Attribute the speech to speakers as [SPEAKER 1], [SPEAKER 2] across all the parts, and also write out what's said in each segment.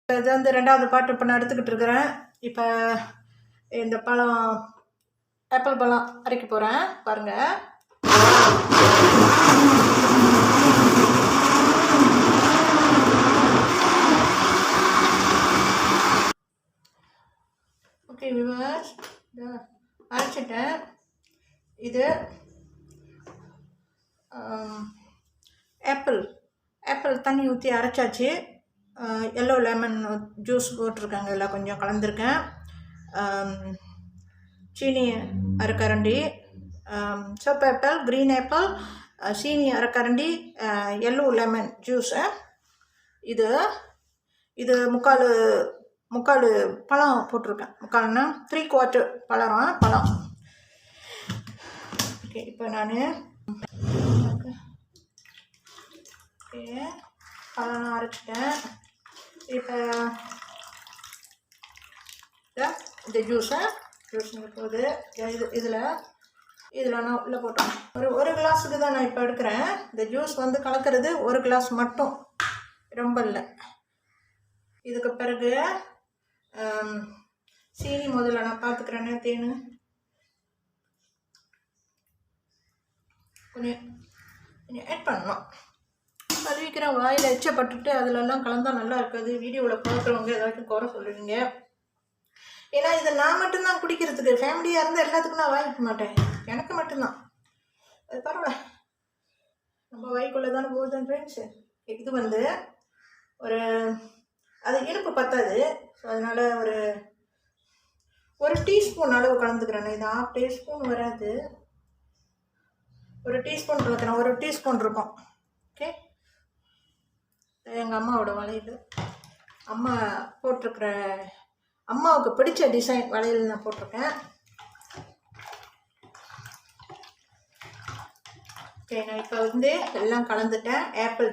[SPEAKER 1] இது வந்து 2வது பாட்டு இப்போ நான் எடுத்துக்கிட்டு இருக்கிறேன். இப்போ இந்த பழம் ஆப்பிள் பழம் அரைக்க போகிறேன் பாருங்கள். ஓகே வியூவர்ஸ், அரைச்சிட்டேன். இது ஆப்பிள் தண்ணி ஊற்றி அரைச்சாச்சு. எல்லோ லெமன் ஜூஸ் போட்டிருக்காங்க, எல்லாம் கொஞ்சம் கலந்துருக்கேன். சீனி அரைக்கரண்டி, சிவப்பு ஆப்பிள், க்ரீன் ஆப்பிள், சீனி அரைக்கரண்டி, எல்லோ லெமன் ஜூஸு. இது முக்கால் பழம் போட்டிருக்கேன். முக்கால்னா 3/4 பழம். ஓகே, இப்போ நான் பழம் அரைச்சிட்டேன். இப்போ இந்த ஜூஸ் போகுது. இதில் நான் உள்ளே போட்டோம். ஒரு கிளாஸுக்கு தான் நான் இப்போ எடுக்கிறேன். இந்த ஜூஸ் வந்து கலக்கிறது 1 கிளாஸ் மட்டும், ரொம்ப இல்லை. இதுக்கு பிறகு சீனி முதல்ல நான் பார்த்துக்கிறேன்னே, தேன் கொஞ்சம் ஆட் பண்ணணும். கழுவிக்கிறேன். வாயில் எச்சப்பட்டுட்டு அதிலெல்லாம் கலந்தால் நல்லா இருக்காது. வீடியோவில் பார்க்குறவங்க ஏதாச்சும் குறை சொல்லுவீங்க. ஏன்னா இதை நான் மட்டும்தான் குடிக்கிறதுக்கு. ஃபேமிலியாக இருந்தால் எல்லாத்துக்கும் நான் வாங்கிக்க மாட்டேன், எனக்கு மட்டும்தான். அது பரவாயில்ல, நம்ம வாய்க்குள்ளே தானே போகுதுன்னு ஃப்ரெண்ட்ஸு. இது வந்து அது இனிப்பு பத்தாது. ஸோ அதனால் ஒரு டீஸ்பூன் அளவு கலந்துக்கிறேன். இது 1/2 டீஸ்பூன் வராது, 1 டீஸ்பூன் கலக்கிறேன். 1 டீஸ்பூன் இருக்கும். ஓகே, எங்கள் அம்மாவோட வளையல், அம்மா போட்டிருக்கிற அம்மாவுக்கு பிடிச்ச டிசைன் வளையல் நான் போட்டிருக்கேன். ஓகே, நான் இப்போ வந்து எல்லாம் கலந்துட்டேன். ஆப்பிள்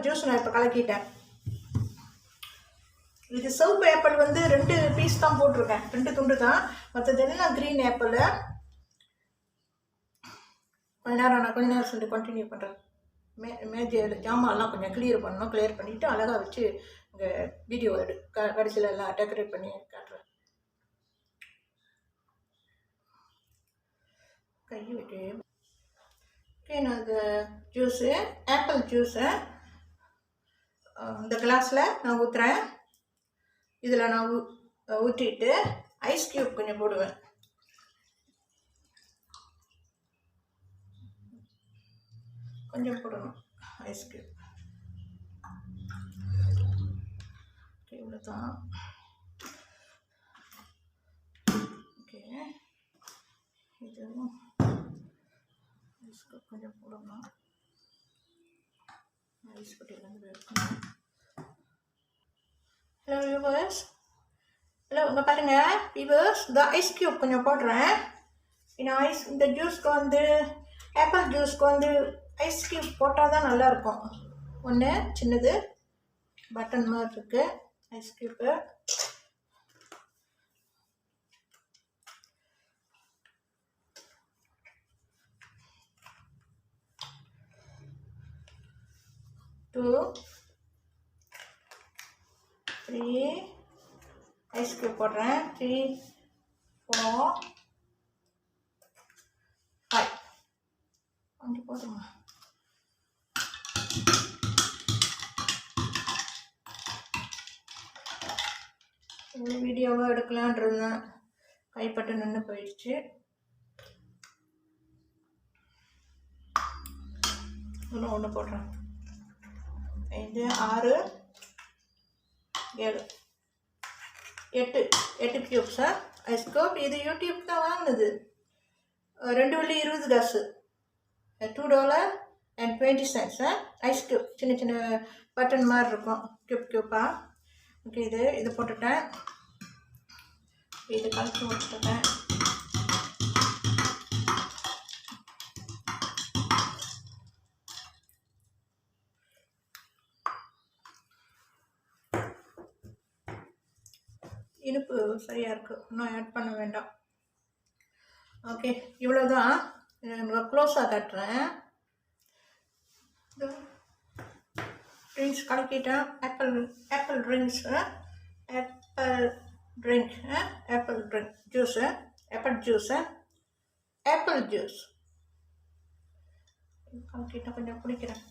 [SPEAKER 1] ஜூஸ் நான் இப்போ கலக்கிட்டேன். இது சிவப்பு ஆப்பிள் வந்து 2 பீஸ் தான் போட்டிருக்கேன், 2 துண்டு தான். மற்றது எல்லாம் க்ரீன் ஆப்பிள். கொஞ்ச நேரம் சொல்லி கண்டினியூ பண்ணுறேன். மேஜர் ஜாமான்லாம் கொஞ்சம் கிளியர் பண்ணிவிட்டு அழகாக வச்சு இங்கே வீடியோ கடைசியில் எல்லாம் டெக்கரேட் பண்ணி காட்டுறேன். கை விட்டு ஓகே, நான் இந்த ஆப்பிள் ஜூஸை இந்த கிளாஸில் நான் ஊற்றுறேன். இதில் நான் ஊற்றிட்டு ஐஸ் க்யூப் கொஞ்சம் போடுவேன். கொஞ்சம் போடணும் ஐஸ் க்யூப். இவ்வளோ தான். ஓகே, இதுவும் ஐஸ் க்யூப் கொஞ்சம் போடணும். ஐஸ் கட்டிலேருந்து எடுக்கணும். ஹலோ வியூவர்ஸ், இங்கே பாருங்கள் வியூவர்ஸ், இந்த ஐஸ் க்யூப் கொஞ்சம் போடுறேன். இந்த ஜூஸ்க்கு வந்து ஆப்பிள் ஜூஸ்க்கு வந்து ஐஸ் க்யூப் போட்டால் தான் நல்லாயிருக்கும். ஒன்று சின்னது பட்டன் மாதிரி இருக்குது ice cube. Two 3 ice cube போடுறேன். 3 4 5 அங்கே போடுமா. ஒரு வீடியோவாக எடுக்கலான்றதுதான், கைப்பட்டு நின்று போயிடுச்சு. இன்னும் ஒன்று போடுறேன். 5 6 7 8 க்யூப்ஸா ஐஸ் க்யூப். இது யூடியூப் தான் வாங்கினது. 2 வெள்ளி 20 காசு, $2.20. ஐஸ் க்யூப் சின்ன சின்ன பட்டன் மாதிரி இருக்கும், க்யூப்பாக. ஓகே, இது போட்டுட்டேன். இது கலக்கி விட்டுட்டேன். இனிப்பு சரியாக இருக்குது, இன்னும் ஆட் பண்ண வேண்டாம். ஓகே, இவ்வளோதான். க்ளோஸாக காட்டுறேன். ட்ரிங்க்ஸ் கலக்கிட்டேன். Apple drinks, apple drink, apple drink juice, apple juice, apple juice கலக்கிட்டேன். கொஞ்சம் குடிக்கிறேன்.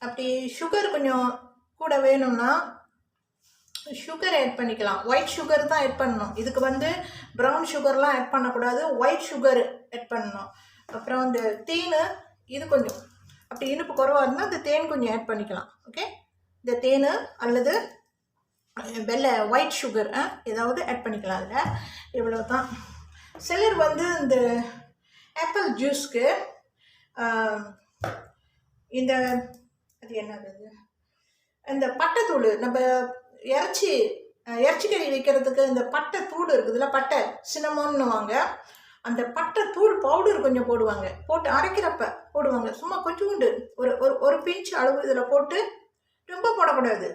[SPEAKER 1] அப்படி சுகர் கொஞ்சம் கூட வேணும்னா சுகர் ஆட் பண்ணிக்கலாம். ஒயிட் சுகர் தான் ஆட் பண்ணணும். இதுக்கு வந்து ப்ரௌன் சுகர்லாம் ஆட் பண்ணக்கூடாது, ஒயிட் சுகர் ஆட் பண்ணணும். அப்புறம் இந்த தேன், இது கொஞ்சம் அப்படி இனிப்பு குறைவாக இருந்தால் இந்த தேன் கொஞ்சம் ஆட் பண்ணிக்கலாம். ஓகே, இந்த தேன் அல்லது வெள்ளை ஒயிட் சுகர் ஏதாவது ஆட் பண்ணிக்கலாம். அதில் இவ்வளோ தான். சிலர் வந்து இந்த ஆப்பிள் ஜூஸ்க்கு இந்த அது என்னது, இந்த பட்டைத்தூள், நம்ம இறைச்சிக்கறி வைக்கிறதுக்கு இந்த பட்டை தூள் இருக்குதுல்ல, பட்டை சின்னமோன்னு வாங்க, அந்த பட்டை தூள் பவுடர் கொஞ்சம் போடுவாங்க, போட்டு அரைக்கிறப்ப போடுவாங்க. சும்மா கொஞ்சோண்டு ஒரு பிஞ்ச் அளவு இதில் போட்டு, ரொம்ப போடக்கூடாது,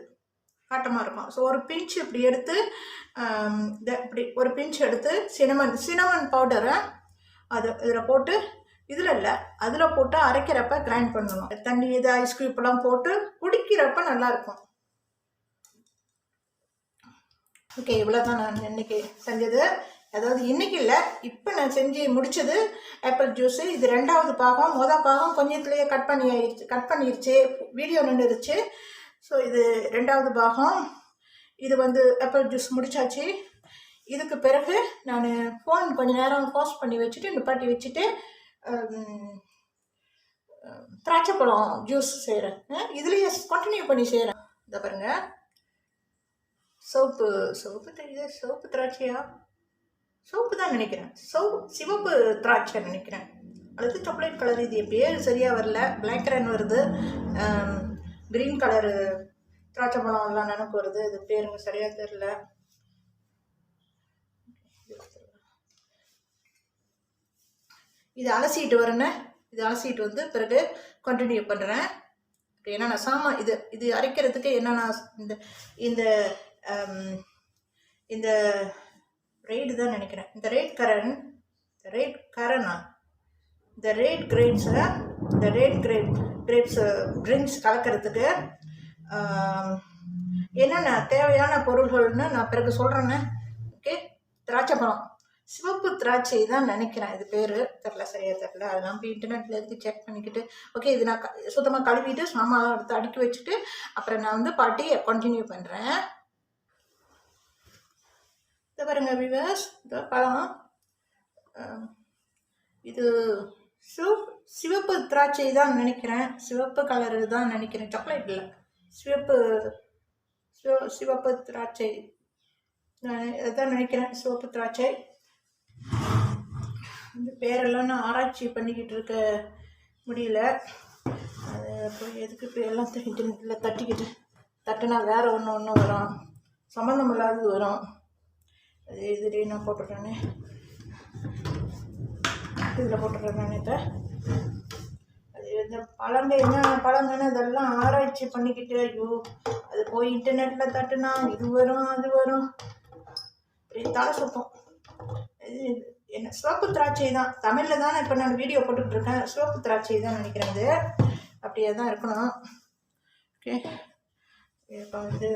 [SPEAKER 1] காட்டமாக இருக்கும். ஸோ ஒரு பிஞ்ச் இப்படி எடுத்து, இப்படி ஒரு பிஞ்ச் எடுத்து சினமன் பவுடரை அது இதில் போட்டு, இதில் இல்லை அதில் போட்டு அரைக்கிறப்ப கிரைண்ட் பண்ணணும். தண்ணி இது ஐஸ் க்யூப்லாம் போட்டு குடிக்கிறப்ப நல்லாயிருக்கும். ஓகே, இவ்வளோ தான் நான் இன்றைக்கி செஞ்சது. அதாவது இன்றைக்கி இல்லை, இப்போ நான் செஞ்சு முடித்தது ஆப்பிள் ஜூஸு. இது 2வது பாகம். மொதல் பாகம் கொஞ்சத்துலேயே கட் பண்ணிருச்சு, வீடியோ நின்றுருச்சு. ஸோ இது 2வது பாகம். இது வந்து ஆப்பிள் ஜூஸ் முடித்தாச்சு. இதுக்கு பிறகு நான் ஃபோன் கொஞ்சம் நேரம் பாஸ் பண்ணி வச்சுட்டு நிப்பாட்டி வச்சுட்டு திராட்சைப்பழம் ஜூஸ் செய்கிறேன். இதுலேயே கண்டினியூ பண்ணி செய்கிறேன். இதை பாருங்கள், சோப்பு தெரியுது, சோப்பு திராட்சையா, சோப்பு தான் நினைக்கிறேன், சிவப்பு திராட்சை நினைக்கிறேன், அல்லது சாக்லேட் கலர். இது பேர் சரியாக வரல, பிளாக் கரன் வருது, க்ரீன் கலரு திராட்சை பழம் எல்லாம் நினைப்பு வருது. இது பேருங்க சரியாக தெரில. இது அலசிட்டு வரேன்னு, இது அலசிட்டு வந்து பிறகு கண்டினியூ பண்ணுறேன். என்னென்ன சாமான் இது அரைக்கிறதுக்கு என்னென்ன, இந்த இந்த ரெய்டு தான் நினைக்கிறேன், இந்த ரெட் கிரேப்ஸ் ட்ரிங்க்ஸ் கலக்கிறதுக்கு என்னென்ன தேவையான பொருள்கள்னு நான் பிறகு சொல்கிறேன்னு. ஓகே, திராட்சை பழம், சிவப்பு திராட்சை தான் நினைக்கிறேன், இது பேர் தெரில, சரியாக தெரில. அதெல்லாம் போய் இன்டர்நெட்டில் எடுத்து செக் பண்ணிக்கிட்டு, ஓகே, இது நான் சுத்தமாக கழுவிட்டு சாமான் எடுத்து அடுக்கி வச்சுட்டு அப்புறம் நான் வந்து பாட்டி கண்டினியூ பண்ணுறேன். இதை பாருங்க வியூவர்ஸ், இந்த பழம், இது சிவப்பு திராட்சை தான் நினைக்கிறேன், சிவப்பு கலரு தான் நினைக்கிறேன், சாக்லேட் இல்லை, சிவப்பு திராட்சை தான் நினைக்கிறேன், சிவப்பு திராட்சை. இந்த பேரெல்லாம் நான் ஆராய்ச்சி பண்ணிக்கிட்டு இருக்க முடியல. அது போய் எதுக்கு இப்போ எல்லாம் இன்டர்நெட்டில் தட்டுனா வேறு ஒன்று வரும், சம்மந்தம் இல்லாதது வரும். அது இதுலேயே நான் போட்டுடுறேனே, இதில் போட்டுடுறேன் நான். இப்போ அது இந்த பழங்கன்னு இதெல்லாம் ஆராய்ச்சி பண்ணிக்கிட்டு, ஐயோ அது போய் இன்டர்நெட்டில் தட்டுனா இது வரும் அது வரும், தலை சுத்தம். இது என்ன, சிவப்பு திராட்சை தான், தமிழில் தான் இப்போ நான் வீடியோ போட்டுக்கிட்டு இருக்கேன், சிவப்பு திராட்சை தான் நினைக்கிறது, அப்படியே தான் இருக்கணும். ஓகே, இப்போ வந்து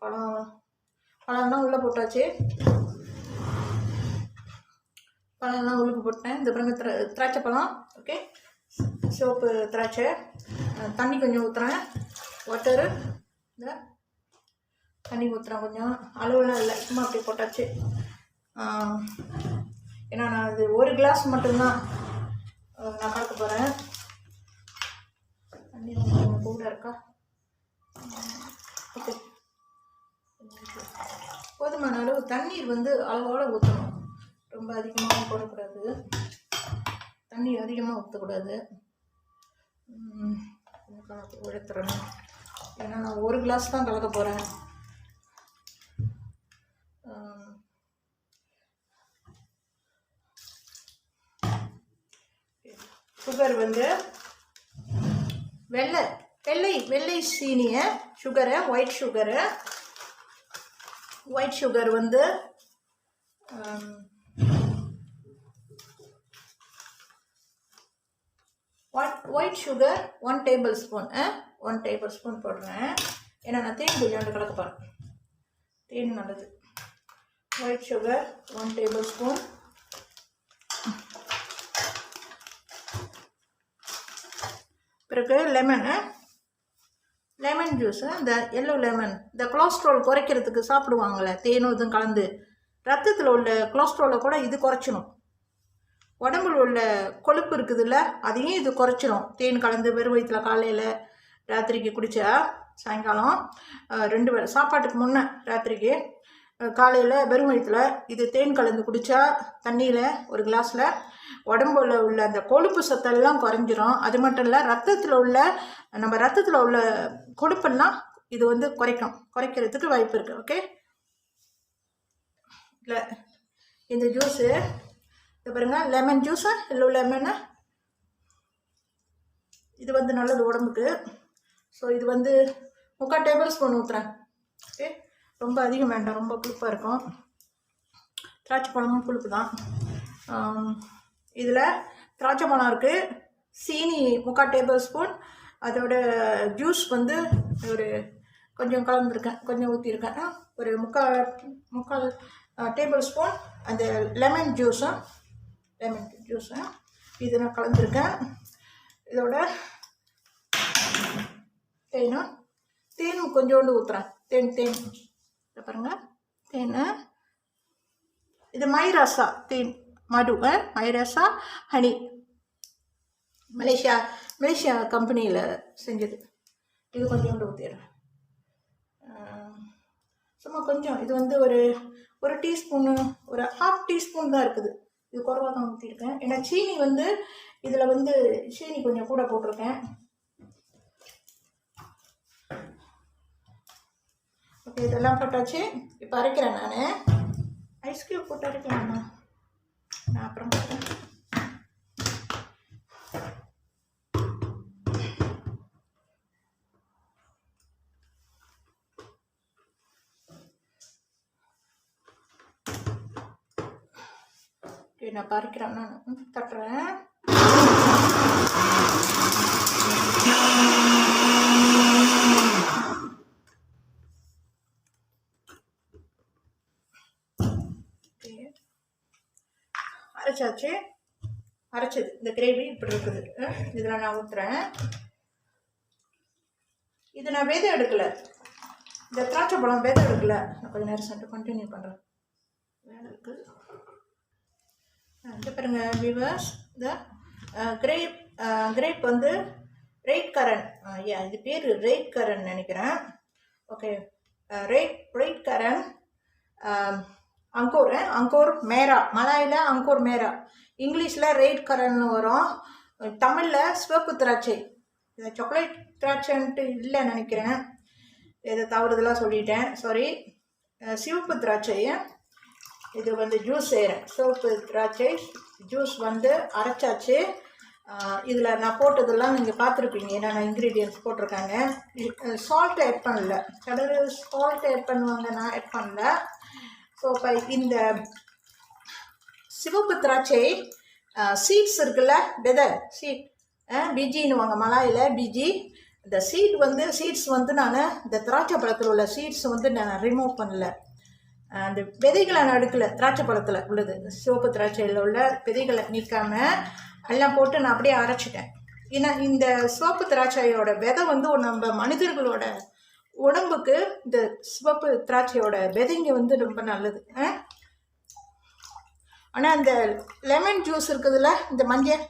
[SPEAKER 1] பழம்லாம் உள்ளே போட்டாச்சு, பழம்லாம் உள்ளுக்கு போட்டேன். இந்த பிறகு திராட்சை பழம், ஓகே, சிவப்பு திராட்சை. தண்ணி கொஞ்சம் ஊற்றுறேன், வாட்டரு, இந்த தண்ணி ஊற்றுறேன் கொஞ்சம், அளவுலாம் இல்லை, சும்மா அப்படி போட்டாச்சு. ஏன்னா நான் அது ஒரு கிளாஸ் மட்டும்தான் நான் கலக்க போகிறேன். தண்ணி கொஞ்சம் கூட இருக்கா, ஓகே, போதுமான அளவு தண்ணீர் வந்து அளவோடு ஊற்றணும், ரொம்ப அதிகமாக போடக்கூடாது, தண்ணி அதிகமாக ஊற்றக்கூடாது. உழைத்துறேன், ஏன்னா நான் ஒரு கிளாஸ் தான் கலக்க போகிறேன். சுகர் வந்து வெள்ளை சீனியை, சுகரை, ஒயிட் சுகர் வந்து ஒயிட் சுகர் 1 டேபிள்ஸ்பூன் 1 டேபிள்ஸ்பூன் போடுறேன். ஏன்னா நான் தேன் கொஞ்சோண்டு கலக்க போகிறேன். தேன் நல்லது. White sugar 1 tablespoon. பிறகு லெமன் ஜூஸ், இந்த எல்லோ லெமன், இந்த கொலஸ்ட்ரால் குறைக்கிறதுக்கு சாப்பிடுவாங்கள்ல, தேனும் இதுவும் கலந்து. ரத்தத்தில் உள்ள கொலஸ்ட்ராலை கூட இது குறைச்சிடும். உடம்புல உள்ள கொழுப்பு இருக்குதுல்ல, அதையும் இது குறைச்சிடும். தேன் கலந்து வெறும் வயிற்றில் காலையில் ராத்திரிக்கு குடித்தா, சாயங்காலம் 2 வேளை சாப்பாட்டுக்கு முன்னே ராத்திரிக்கு காலையில் வெறும் வயிற்றில் இது தேன் கலந்து குடித்தா, தண்ணியில் ஒரு கிளாஸில் உடம்புல உள்ள அந்த கொழுப்பு சத்தெல்லாம் குறைஞ்சிரும். அது மட்டும் இல்லை, நம்ம ரத்தத்தில் உள்ள கொழுப்பெல்லாம் இது வந்து குறைக்கிறதுக்கு வாய்ப்பு இருக்குது. ஓகே, இல்லை இந்த ஜூஸு இது பாருங்கள், லெமன் ஜூஸு, எல்லோ லெமனு, இது வந்து நல்லது உடம்புக்கு. ஸோ இது வந்து 3/4 டேபிள்ஸ்பூன் ஊற்றுறேன். ஓகே, ரொம்ப அதிகம் வேண்டாம், ரொம்ப புளிப்பாக இருக்கும். திராட்சை பழமும் புளிப்பு தான். இதில் திராட்சை பழம் இருக்குது, சீனி 3/4 டேபிள்ஸ்பூன், அதோட ஜூஸ் வந்து ஒரு கொஞ்சம் கலந்துருக்கேன், கொஞ்சம் ஊற்றிருக்கேன். ஒரு 3/4 டேபிள்ஸ்பூன் அந்த லெமன் ஜூஸும் இது நான் கலந்துருக்கேன். இதோட தேனும் கொஞ்சோண்டு ஊற்றுறேன். தேன் பாருங்கள், தேன். இது மைராசா தேன் மடு, மைராசா ஹனி, மலேசியா கம்பெனியில் செஞ்சது. இது கொஞ்சோண்டு ஊற்றிடுறேன், சும்மா கொஞ்சம். இது வந்து ஒரு டீஸ்பூனு, ஒரு 1/2 டீஸ்பூன் தான் இருக்குது. இது குறைவாக தான் ஊற்றிருக்கேன். ஏன்னா சீனி வந்து இதில் வந்து சீனி கொஞ்சம் கூட போட்டிருக்கேன். ஓகே, இதெல்லாம் போட்டாச்சு. இப்போ அரைக்கிறேன். நான் ஐஸ் க்யூப் போட்டு அரைக்கலாமா? நான் அப்புறம் போட்டேன். ஓகே, நான் பறிக்கிறேன். நான் தட்டுறேன். அரைச்சது இந்த கிரேவி இப்படி இருக்குது. இதில் நான் ஊற்றுறேன். இது நான் விதை எடுக்கலை, இந்த திராட்சை பழம் விதை எடுக்கலை. நான் கொஞ்சம் நேரம் சென்று கண்டினியூ பண்ணுறேன், வேலை இருக்குது. இந்த பாருங்க வியூவர்ஸ், இந்த கிரேப் வந்து ரெட் கரன், இது பேர் ரெட் கரன் நினைக்கிறேன். ஓகே, ரெட் கரன், அங்கூர் மேரா, மலாயில் அங்கூர் மேரா, இங்கிலீஷில் ரெட் கரன்னு வரும், தமிழில் சிவப்பு திராட்சை. இதை சாக்லேட் திராட்சைன்ட்டு இல்லை நினைக்கிறேன், இதை தவறுதலாக சொல்லிட்டேன், சாரி. சிவப்பு திராட்சை. இது வந்து ஜூஸ் செய்கிறேன். சிவப்பு திராட்சை ஜூஸ் வந்து அரைச்சாச்சு. இதில் நான் போட்டதெல்லாம் நீங்கள் பார்த்துருப்பீங்க, என்னென்ன இன்க்ரீடியன்ட்ஸ் போட்டிருக்காங்க. சால்ட் ஆட் பண்ணல, கடல் சால்ட் ஆட் பண்ணுவாங்க, நான் ஆட் பண்ணல. ஸோ இப்போ இந்த சிவப்பு திராட்சை சீட்ஸ் இருக்குல்ல, விதை சீட், பிஜின்னு வாங்க மலாயில், பிஜி. இந்த சீட்ஸ் வந்து நான் இந்த திராட்சை பழத்தில் உள்ள சீட்ஸ் வந்து நான் ரிமூவ் பண்ணல. அந்த விதைகளை நான் எடுக்கலை, திராட்சை பழத்தில் உள்ளது, சிவப்பு திராட்சையில் உள்ள விதைகளை நீக்காமல் எல்லாம் போட்டு நான் அப்படியே அரைச்சிட்டேன். ஏன்னா இந்த சிவப்பு திராட்சையோட விதை வந்து நம்ம மனிதர்களோட உடம்புக்கு இந்த சிவப்பு திராட்சையோட விதைங்க வந்து ரொம்ப நல்லது. ஆனால் இந்த லெமன் ஜூஸ் இருக்குதுல்ல, இந்த மஞ்சள்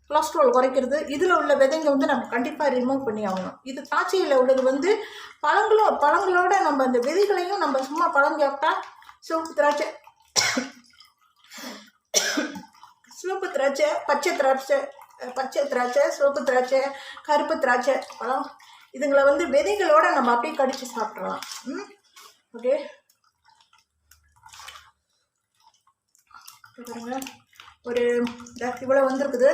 [SPEAKER 1] கொலஸ்ட்ரால் குறைக்கிறது, இதில் உள்ள விதைங்க வந்து நம்ம கண்டிப்பாக ரிமூவ் பண்ணி ஆகணும். இது திராட்சையில் உள்ளது வந்து பழங்களோட நம்ம இந்த விதைகளையும் நம்ம சும்மா பழம் சாப்பிட்டா சிவப்பு திராட்சை, பச்சை திராட்சை, சிவப்பு திராட்சை, கருப்பு திராட்சை பழம், இதுங்களை வந்து விதைகளோடு நம்ம அப்படியே கடித்து சாப்பிட்றலாம். ஓகே, பாருங்க, ஒரு இவ்வளோ வந்துருக்குது.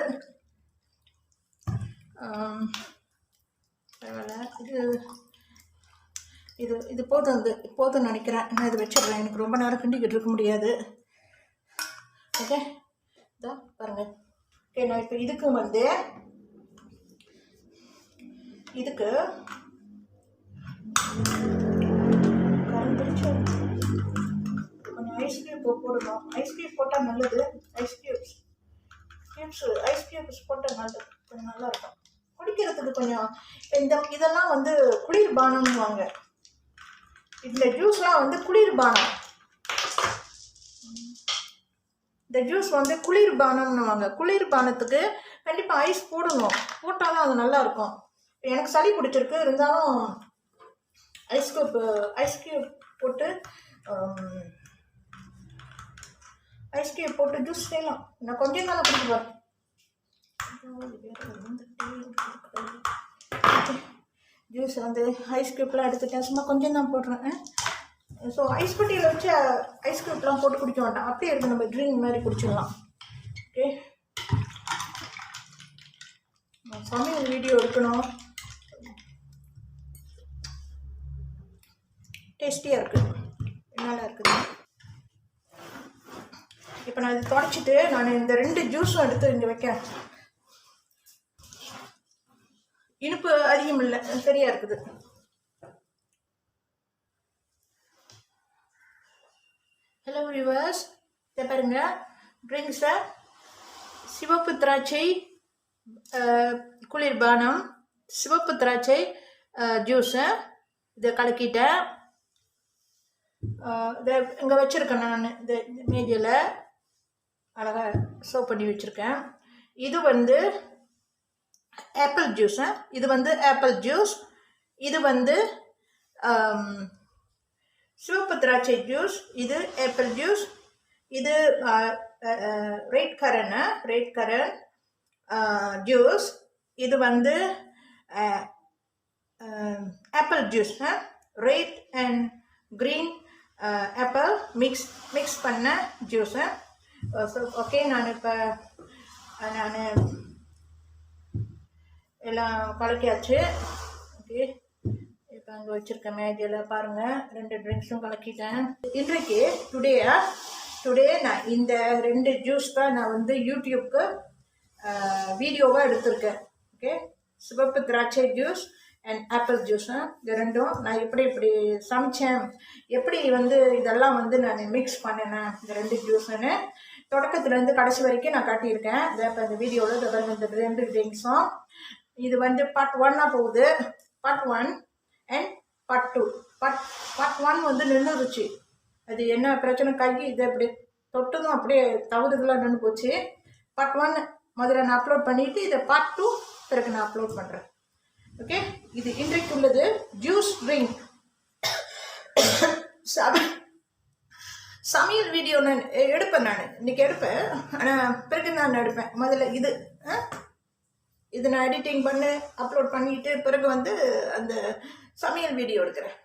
[SPEAKER 1] இது போதும்னு நினைக்கிறேன். நான் இது வச்சிடுறேன், எனக்கு ரொம்ப நேரம் கிண்டிக்கிட்டு இருக்க முடியாது. ஓகே, இதான் பாருங்கள். ஓகே, நான் இப்போ இதுக்கு வந்து இதுக்கு கொஞ்சம் ஐஸ் க்யூப் போடணும். ஐஸ் க்யூப் போட்டால் நல்லது. ஐஸ் க்யூப்ஸ் போட்டால் நல்லது, கொஞ்சம் நல்லா இருக்கும் குடிக்கிறதுக்கு. கொஞ்சம் இதெல்லாம் வந்து குளிர்பானம்னுவாங்க. இந்த ஜூஸ்லாம் வந்து குளிர்பானம். இந்த ஜூஸ் வந்து குளிர்பானம்னுவாங்க. குளிர்பானத்துக்கு கண்டிப்பாக ஐஸ் போடணும். போட்டால் தான் அது நல்லாயிருக்கும். எனக்கு சளி பிடிச்சிருக்கு, இருந்தாலும் ஐஸ் க்யூப் போட்டு ஜூஸ் செய்யலாம். நான் கொஞ்சம் தானே குடிக்குவேன். ஜூஸ் வந்து ஐஸ் க்யூப்லாம் எடுத்துட்டேன், சும்மா கொஞ்சம் தான் போடுறேன். ஸோ ஐஸ் பெட்டியில் வச்சு ஐஸ் க்யூப்லாம் போட்டு குடிக்க வேண்டாம், அப்படியே எடுத்து நம்ம ட்ரிங்க் மாதிரி குடிச்சிடலாம். ஓகே, சமையல் வீடியோ எடுக்கணும். டேஸ்டியாக இருக்குது, நல்லா இருக்குது. இப்போ நான் இது தொடச்சிட்டு நான் இந்த 2 ஜூஸும் எடுத்து இங்கே வைக்கிறேன். இனிப்பு அதிகம் இல்லை, சரியாக இருக்குது. ஹலோ வியூவர்ஸ், இதை பாருங்க, ட்ரிங்க்ஸை சிவப்பு திராட்சை குளிர்பானம், சிவப்பு திராட்சை ஜூஸை இதை கலக்கிட்டேன். இதை இங்கே வச்சுருக்கேன் நான், இந்த மேஜையில் அழகாக சர்வ் பண்ணி வச்சுருக்கேன். இது வந்து ஆப்பிள் ஜூஸு, இது வந்து ஆப்பிள் ஜூஸ், இது வந்து சிவப்பு திராட்சை ஜூஸ், இது ஆப்பிள் ஜூஸ், இது ரெட் கரன் ஜூஸ், இது வந்து apple juice, red and green apple mix பண்ண ஜூஸு. ஓகே, நான் இப்போ எல்லாம் கலக்கியாச்சு. ஓகே, இப்போ அங்கே வச்சுருக்கேன் மேஜையில் பாருங்கள், 2 ட்ரிங்க்ஸும் கலக்கிட்டேன். இன்றைக்கு டுடே நான் இந்த 2 ஜூஸ் தான் நான் வந்து யூடியூப்க்கு வீடியோவாக எடுத்திருக்கேன். ஓகே, சிவப்பு திராட்சை ஜூஸ் அண்ட் ஆப்பிள் ஜூஸ், இது 2ம் நான் எப்படி சமைச்சேன், எப்படி வந்து இதெல்லாம் வந்து நான் மிக்ஸ் பண்ணினேன் இந்த 2 ஜூஸுன்னு தொடக்கத்துலேருந்து கடைசி வரைக்கும் நான் காட்டியிருக்கேன். இதை இப்போ இந்த வீடியோவில் இந்த 2 ட்ரிங்க்ஸும் இது வந்து பார்ட் 1 போகுது. Part 1 and part 2. பார்ட் 1 வந்து நின்றுருச்சு. அது என்ன பிரச்சனை, கை இதை அப்படி தொட்டதும் அப்படியே தவறுதெல்லாம் நின்று போச்சு. பார்ட் 1 முதல்ல நான் அப்லோட் பண்ணிவிட்டு இதை பார்ட் 2 பிறகு நான் அப்லோட் பண்ணுறேன். ஓகே, இது இன்றைக்கு உள்ளது ஜூஸ் ட்ரிங்க். சமையல் வீடியோ நான் எடுப்பேன், இன்றைக்கி எடுப்பேன், ஆனால் பிறகு நான் எடுப்பேன். முதல்ல இது நான் எடிட்டிங் பண்ணி அப்லோட் பண்ணிவிட்டு பிறகு வந்து அந்த சமையல் வீடியோ எடுக்கிறேன்.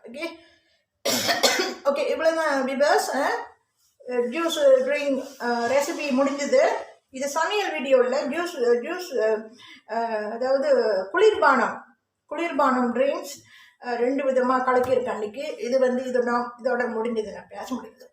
[SPEAKER 1] ஓகே, இவ்வளோதான் வியூவர்ஸ். ஜூஸ் ட்ரிங்க் ரெசிபி முடிஞ்சது. இது சமையல் வீடியோவில் ஜூஸ் அதாவது குளிர்பானம் ட்ரிங்க்ஸ் 2 விதமாக கலக்கியிருக்கேன் அன்றைக்கி. இது வந்து இதோட முடிஞ்சது, நான் பேச முடியுது.